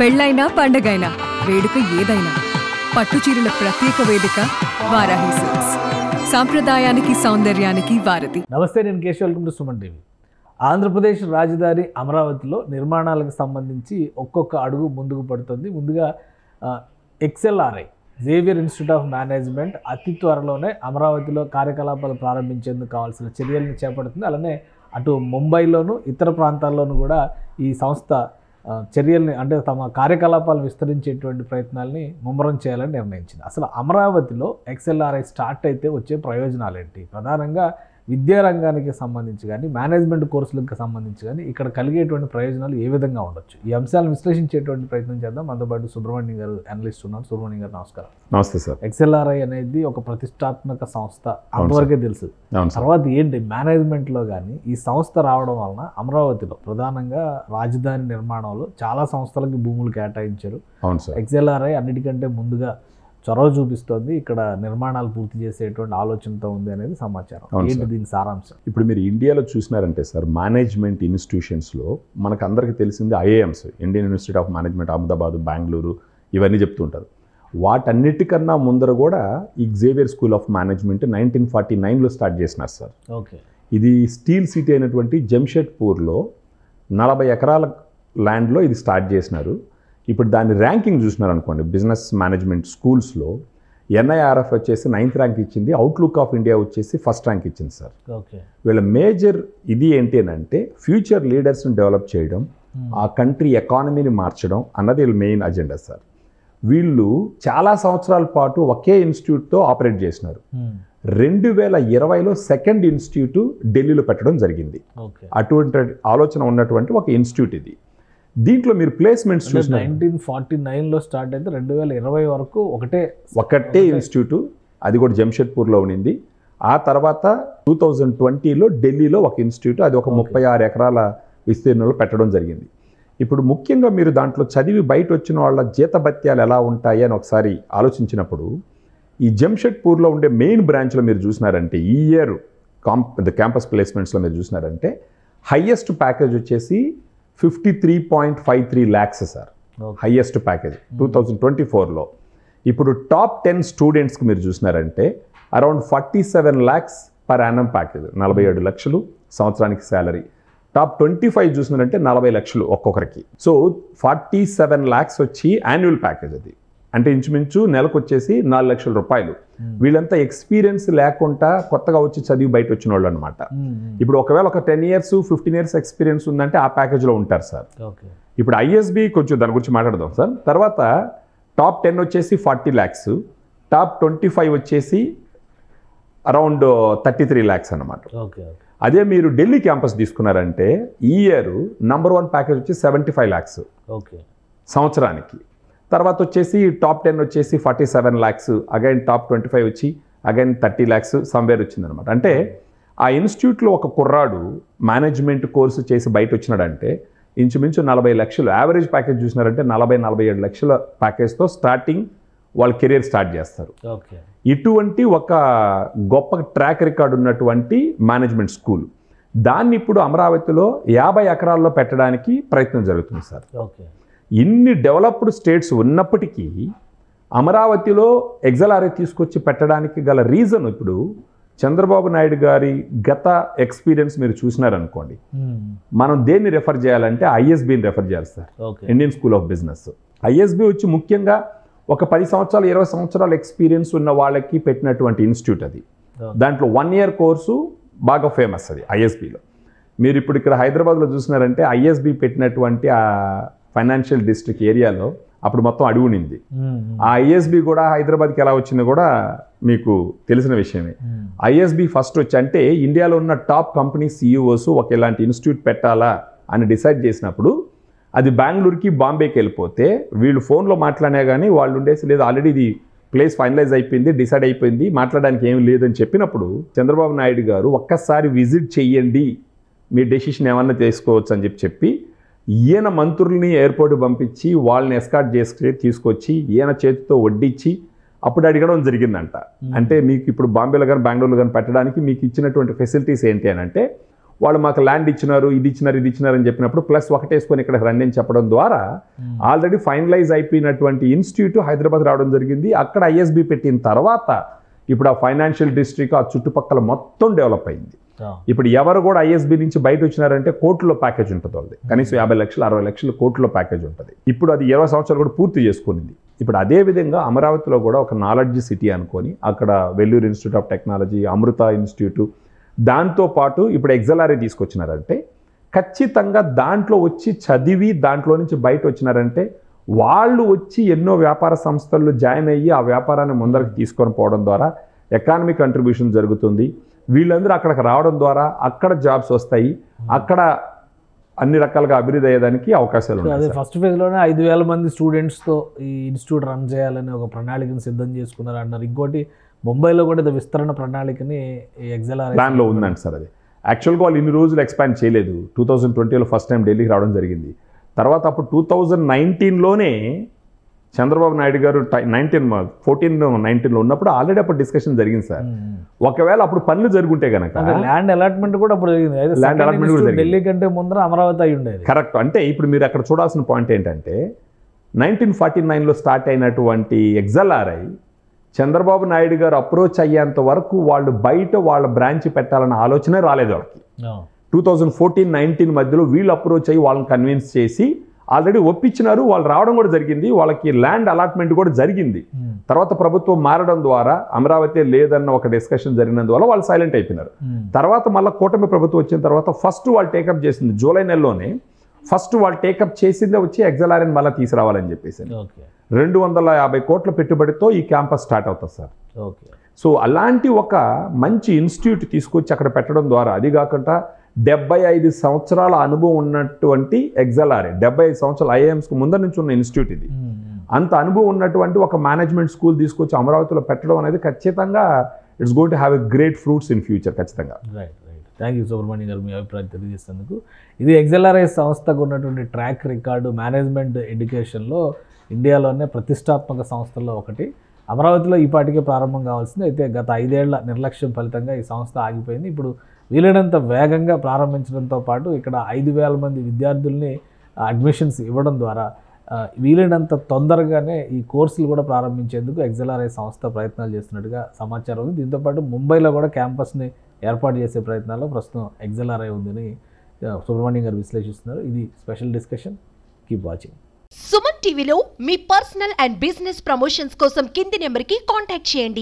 పెళ్ళైనా పండగైనా వేడుక ఏదైనా పట్టుచీరల ప్రత్యేక వేదిక వారాహి సిల్క్స్. సాంప్రదాయానికి సౌందర్యానికి వారధి. నమస్తే, నేను Keshav. Welcome to Suman TV. Andhra Pradesh రాజధాని అమరావతిలో నిర్మాణాలకు సంబంధించి ఒక్కొక్క అడుగు ముందుకు పడుతుంది. ముందుగా XLRI Xavier institute of management అతి త్వరలోనే అమరావతిలో కార్యకలాపాలు ప్రారంభించేందుకు కావాల్సిన చర్యలను చేపడుతుంది. అలానే అటు ముంబైలోను ఇతర ప్రాంతాల్లోనూ కూడా ఈ సంస్థ చర్యల్ని అంటే తమ కార్యకలాపాలను విస్తరించేటువంటి ప్రయత్నాలని ముమ్మరం చేయాలని నిర్ణయించింది. అసలు అమరావతిలో XLRI స్టార్ట్ అయితే వచ్చే ప్రయోజనాలు ఏంటి? ప్రధానంగా విద్యారంగానికి సంబంధించి కానీ మేనేజ్మెంట్ కోర్సులకు సంబంధించి కానీ ఇక్కడ కలిగేటువంటి ప్రయోజనాలు ఏ విధంగా ఉండొచ్చు? ఈ అంశాలను విశ్లేషించేటువంటి ప్రయత్నం చేద్దాం. మనతో పాటు సుబ్రహ్మణ్యం గారు అనలిస్ట్ ఉన్నారు. సుబ్రహ్మణ్యం గారు నమస్కారం. నమస్తే సార్. XLRI అనేది ఒక ప్రతిష్టాత్మక సంస్థ, అంతవరకే తెలుసు. తర్వాత ఏంటి మేనేజ్మెంట్లో కానీ ఈ సంస్థ రావడం వలన అమరావతిలో ప్రధానంగా రాజధాని నిర్మాణంలో చాలా సంస్థలకి భూములు కేటాయించారు. XLRI అన్నిటికంటే ముందుగా చొరవ చూపిస్తోంది. ఇక్కడ నిర్మాణాలు పూర్తి చేసేటువంటి ఆలోచనతో ఉంది అనేది సమాచారం. ఏంటి దీని సారాంశం? ఇప్పుడు మీరు ఇండియాలో చూసినారంటే సార్, మేనేజ్మెంట్ ఇన్స్టిట్యూషన్స్లో మనకు అందరికీ తెలిసింది IIMs, Indian Institute of Management, Ahmedabad, Bengaluru, ఇవన్నీ చెప్తుంటారు. వాటన్నిటికన్నా ముందర కూడా ఈ జేవియర్ స్కూల్ ఆఫ్ మేనేజ్మెంట్ 1949లో స్టార్ట్ చేసినారు సార్. ఓకే. ఇది స్టీల్ సిటీ అయినటువంటి జంషెడ్పూర్లో 40 ఎకరాల ల్యాండ్లో ఇది స్టార్ట్ చేసినారు. ఇప్పుడు దాని ర్యాంకింగ్ చూసినారు అనుకోండి, బిజినెస్ మేనేజ్మెంట్ స్కూల్స్లో NIRF వచ్చేసి 9th ర్యాంక్ ఇచ్చింది, అవుట్లుక్ ఆఫ్ ఇండియా వచ్చేసి 1st ర్యాంక్ ఇచ్చింది సార్. ఓకే. వీళ్ళ మేజర్ ఇది ఏంటి అంటే ఫ్యూచర్ లీడర్స్ని డెవలప్ చేయడం, ఆ కంట్రీ ఎకానమీని మార్చడం అన్నది వీళ్ళ మెయిన్ అజెండా సార్. వీళ్ళు చాలా సంవత్సరాల పాటు ఒకే ఇన్స్టిట్యూట్తో ఆపరేట్ చేసినారు. 2020లో సెకండ్ ఇన్స్టిట్యూట్ ఢిల్లీలో పెట్టడం జరిగింది. అటువంటి ఆలోచన ఉన్నటువంటి ఒక ఇన్స్టిట్యూట్ ఇది. దీంట్లో మీరు ప్లేస్మెంట్స్ చూసిన 1949లో స్టార్ట్ అయితే 2020 వరకు ఒకటే ఇన్స్టిట్యూట్, అది కూడా జంషెడ్పూర్లో ఉండింది. ఆ తర్వాత 2020లో ఢిల్లీలో ఒక ఇన్స్టిట్యూట్, అది ఒక 36 ఎకరాల విస్తీర్ణంలో పెట్టడం జరిగింది. ఇప్పుడు ముఖ్యంగా మీరు దాంట్లో చదివి బయట వచ్చిన వాళ్ళ జీతభత్యాలు ఎలా ఉంటాయి అని ఒకసారి ఆలోచించినప్పుడు, ఈ జంషెడ్పూర్లో ఉండే మెయిన్ బ్రాంచ్లో మీరు చూసినారంటే ఈ ఇయర్ క్యాంపస్ ప్లేస్మెంట్స్లో మీరు చూసినారంటే హయ్యెస్ట్ ప్యాకేజ్ వచ్చేసి 53.53 lakhs సార్, హయ్యెస్ట్ ప్యాకేజ్ 2024లో. ఇప్పుడు టాప్ 10 స్టూడెంట్స్కి మీరు చూసినారంటే around 47 lakhs per annum package, 47 లక్షలు సంవత్సరానికి శాలరీ. టాప్ 25 చూసినారంటే 40 లక్షలు ఒక్కొక్కరికి. సో 47 lakhs వచ్చి యాన్యువల్ ప్యాకేజ్, అది అంటే ఇంచుమించు నెలకు వచ్చేసి 4 లక్షల రూపాయలు. వీళ్ళంతా ఎక్స్పీరియన్స్ లేకుండా కొత్తగా వచ్చి చదివి బయట వచ్చిన వాళ్ళు అనమాట. ఇప్పుడు ఒకవేళ ఒక 10 years 15 years ఎక్స్పీరియన్స్ ఉందంటే ఆ ప్యాకేజ్లో ఉంటారు సార్. ఇప్పుడు ISB కొంచెం దాని గురించి మాట్లాడదాం సార్. తర్వాత టాప్ 10 వచ్చేసి 40 lakhs, టాప్ 25 వచ్చేసి అరౌండ్ 33 lakhs అనమాట. అదే మీరు ఢిల్లీ క్యాంపస్ తీసుకున్నారంటే ఈ ఇయర్ నంబర్ 1 ప్యాకేజ్ వచ్చి 75 lakhs సంవత్సరానికి. తర్వాత వచ్చేసి టాప్ 10 వచ్చేసి 47 lakhs, అగైన్ టాప్ 25 వచ్చి అగైన్ 30 lakhs సమ్వేర్ వచ్చిందనమాట. అంటే ఆ ఇన్స్టిట్యూట్లో ఒక కుర్రాడు మేనేజ్మెంట్ కోర్సు చేసి బయట వచ్చినాడంటే ఇంచుమించు 40 లక్షలు యావరేజ్ ప్యాకేజ్ చూసినారంటే 47 లక్షల ప్యాకేజ్తో స్టార్టింగ్ వాళ్ళ కెరీర్ స్టార్ట్ చేస్తారు. ఇటువంటి ఒక గొప్ప ట్రాక్ రికార్డు ఉన్నటువంటి మేనేజ్మెంట్ స్కూల్, దాన్ని ఇప్పుడు అమరావతిలో 50 ఎకరాల్లో పెట్టడానికి ప్రయత్నం జరుగుతుంది సార్. ఇన్ని డెవలప్డ్ స్టేట్స్ ఉన్నప్పటికీ అమరావతిలో XLRI తీసుకొచ్చి పెట్టడానికి గల రీజన్, ఇప్పుడు చంద్రబాబు నాయుడు గారి గత ఎక్స్పీరియన్స్ మీరు చూసినారనుకోండి, మనం దేన్ని రెఫర్ చేయాలంటే ISBని రెఫర్ చేయాలి sir, Indian school of business. ISB వచ్చి ముఖ్యంగా ఒక 10 సంవత్సరాలు 20 సంవత్సరాల ఎక్స్పీరియన్స్ ఉన్న వాళ్ళకి పెట్టినటువంటి ఇన్స్టిట్యూట్ అది. దాంట్లో 1 year కోర్సు బాగా ఫేమస్ అది ISBలో. మీరు ఇప్పుడు ఇక్కడ హైదరాబాద్లో చూసినారంటే ISB పెట్టినటువంటి ఆ ఫైనాన్షియల్ డిస్ట్రిక్ట్ ఏరియాలో అప్పుడు మొత్తం అడుగు నింది. ఆ ISB కూడా హైదరాబాద్కి ఎలా వచ్చిందో కూడా మీకు తెలిసిన విషయమే. ISB ఫస్ట్ వచ్చి అంటే ఇండియాలో ఉన్న టాప్ కంపెనీ CEOs ఒక ఇలాంటి ఇన్స్టిట్యూట్ పెట్టాలా అని డిసైడ్ చేసినప్పుడు అది బెంగళూరుకి బాంబేకి వెళ్ళిపోతే వీళ్ళు ఫోన్లో మాట్లాడినా కానీ వాళ్ళు ఉండేసి లేదు, ఆల్రెడీ ఇది ప్లేస్ ఫైనలైజ్ అయిపోయింది, డిసైడ్ అయిపోయింది, మాట్లాడడానికి ఏం లేదని చెప్పినప్పుడు చంద్రబాబు నాయుడు గారు ఒక్కసారి విజిట్ చెయ్యండి, మీ డెసిషన్ ఏమన్నా తీసుకోవచ్చు అని చెప్పి ఈయన మంత్రుల్ని ఎయిర్పోర్ట్ పంపించి వాళ్ళని ఎస్కార్ట్ చేసి తీసుకొచ్చి ఈయన చేతితో వడ్డించి అప్పుడు అడగడం జరిగిందంట. అంటే మీకు ఇప్పుడు బాంబేలో కానీ బెంగళూరులో కానీ పెట్టడానికి మీకు ఇచ్చినటువంటి ఫెసిలిటీస్ ఏంటి అని అంటే వాళ్ళు మాకు ల్యాండ్ ఇచ్చినారు, ఇది ఇచ్చినారు అని చెప్పినప్పుడు ప్లస్ ఒకటేసుకొని ఇక్కడ రండి అని చెప్పడం ద్వారా ఆల్రెడీ ఫైనలైజ్ అయిపోయినటువంటి ఇన్స్టిట్యూట్ హైదరాబాద్ రావడం జరిగింది. అక్కడ ఐఎస్బి పెట్టిన తర్వాత ఇప్పుడు ఆ ఫైనాన్షియల్ డిస్ట్రిక్ట్ ఆ చుట్టుపక్కల మొత్తం డెవలప్ అయింది. ఇప్పుడు ఎవరు కూడా ఐఎస్బి నుంచి బయట వచ్చినారంటే కోర్టులో ప్యాకేజ్ ఉంటుంది వాళ్ళది, కనీసం 50 లక్షలు 60 లక్షలు కోర్టులో ప్యాకేజ్ ఉంటుంది. ఇప్పుడు అది 20 సంవత్సరాలు కూడా పూర్తి చేసుకునింది. ఇప్పుడు అదే విధంగా అమరావతిలో కూడా ఒక నాలెడ్జ్ సిటీ అనుకొని అక్కడ Vellore institute of technology, Amrita institute, దాంతోపాటు ఇప్పుడు ఎక్సెల్ఆర్ఏ తీసుకొచ్చినారంటే ఖచ్చితంగా దాంట్లో వచ్చి చదివి దాంట్లో నుంచి బయట వచ్చినారంటే వాళ్ళు వచ్చి ఎన్నో వ్యాపార సంస్థల్లో జాయిన్ అయ్యి ఆ వ్యాపారాన్ని ముందరికి తీసుకొని పోవడం ద్వారా ఎకానమిక్ కంట్రిబ్యూషన్ జరుగుతుంది. వీళ్ళందరూ అక్కడికి రావడం ద్వారా అక్కడ జాబ్స్ వస్తాయి, అక్కడ అన్ని రకాలుగా అభివృద్ధి అయ్యేదానికి అవకాశాలు ఉన్నాయి. అదే ఫస్ట్ ఫేజ్లోనే 5,000 మంది స్టూడెంట్స్తో ఈ ఇన్స్టిట్యూట్ రన్ చేయాలని ఒక ప్రణాళికను సిద్ధం చేసుకున్నారు అన్నారు. ఇంకోటి ముంబైలో కూడా విస్తరణ ప్రణాళికని ఎక్సెల్ఆర్ఏ ప్లాన్లో ఉందండి సార్. అది యాక్చువల్గా వాళ్ళు ఇన్ని రోజులు ఎక్స్పాండ్ చేయలేదు. 2020లో ఫస్ట్ టైం ఢిల్లీకి రావడం జరిగింది. తర్వాత అప్పుడు 2019లోనే చంద్రబాబు నాయుడు గారు 14-19లో ఉన్నప్పుడు ఆల్రెడీ అప్పుడు డిస్కషన్ జరిగింది సార్. ఒకవేళ అప్పుడు పనులు జరుగుంటే కనుక ల్యాండ్ అలాట్మెంట్ కూడా అప్పుడు జరిగింది. ల్యాండ్ అలాట్మెంట్ కూడా ఢిల్లీ కంటే ముందర అమరావతి అయి ఉండేది. కరెక్ట్. అంటే ఇప్పుడు మీరు అక్కడ చూడాల్సిన పాయింట్ ఏంటంటే 1949లో స్టార్ట్ అయినటువంటి ఎక్సెల్ఆర్ఐ చంద్రబాబు నాయుడు గారు అప్రోచ్ అయ్యేంత వరకు వాళ్ళు బయట వాళ్ళ బ్రాంచ్ పెట్టాలన్న ఆలోచనే రాలేదు వాళ్ళకి. 2014-19 మధ్యలో వీళ్ళు అప్రోచ్ అయ్యి వాళ్ళని కన్విన్స్ చేసి ఆల్రెడీ ఒప్పించినారు. వాళ్ళు రావడం కూడా జరిగింది, వాళ్ళకి ల్యాండ్ అలాట్మెంట్ కూడా జరిగింది. తర్వాత ప్రభుత్వం మారడం ద్వారా అమరావతి లేదన్న ఒక డిస్కషన్ జరిగినందువల్ల వాళ్ళు సైలెంట్ అయిపోయినారు. తర్వాత మళ్ళీ కూటమి ప్రభుత్వం వచ్చిన తర్వాత ఫస్ట్ వాళ్ళు టేకప్ చేసింది జూలై నెలలోనే. ఫస్ట్ వాళ్ళు టేకప్ చేసిందే వచ్చి ఎక్సెల్ఆర్ఏని మళ్ళీ తీసుకురావాలని చెప్పేసి 250 కోట్ల పెట్టుబడితో ఈ క్యాంపస్ స్టార్ట్ అవుతుంది సార్. సో అలాంటి ఒక మంచి ఇన్స్టిట్యూట్ తీసుకొచ్చి అక్కడ పెట్టడం ద్వారా, అది కాకుండా 75 సంవత్సరాల అనుభవం ఉన్నటువంటి ఎక్సెల్ఆర్ఏ, 75 సంవత్సరాల ఐఐఎమ్స్కి ముందర నుంచి ఉన్న ఇన్స్టిట్యూట్ ఇది. అంత అనుభవం ఉన్నటువంటి ఒక మేనేజ్మెంట్ స్కూల్ తీసుకొచ్చి అమరావతిలో పెట్టడం అనేది ఖచ్చితంగా it's going to have a great fruits in future ఖచ్చితంగా. రైట్. థ్యాంక్ యూ సుబ్రహ్మణ్యం గారు, మీ అభిప్రాయం తెలియజేసేందుకు. ఇది ఎక్సెల్ఆర్ఏ సంస్థకు ఉన్నటువంటి ట్రాక్ రికార్డు మేనేజ్మెంట్ ఎడ్యుకేషన్లో ఇండియాలోనే ప్రతిష్టాత్మక సంస్థల్లో ఒకటి. అమరావతిలో ఈ పాటికే ప్రారంభం కావాల్సింది, అయితే గత 5 ఏళ్ల నిర్లక్ష్యం ఫలితంగా ఈ సంస్థ ఆగిపోయింది. ఇప్పుడు వీలైనంత వేగంగా ప్రారంభించడంతో పాటు ఇక్కడ 5,000 మంది విద్యార్థుల్ని అడ్మిషన్స్ ఇవ్వడం ద్వారా వీలైనంత తొందరగానే ఈ కోర్సులు కూడా ప్రారంభించేందుకు ఎక్సెల్ఆర్ఏ సంస్థ ప్రయత్నాలు చేస్తున్నట్టుగా సమాచారం ఉంది. దీంతోపాటు ముంబైలో కూడా క్యాంపస్ని ఏర్పాటు చేసే ప్రయత్నాల్లో ప్రస్తుతం ఎక్సెల్ఆర్ఏ ఉందని సుబ్రహ్మణ్యం గారు విశ్లేషిస్తున్నారు. ఇది special discussion. Keep watching. Suman టీవీలో మీ పర్సనల్ అండ్ బిజినెస్ ప్రమోషన్స్ కోసం కింది నెంబర్కి కాంటాక్ట్ చేయండి.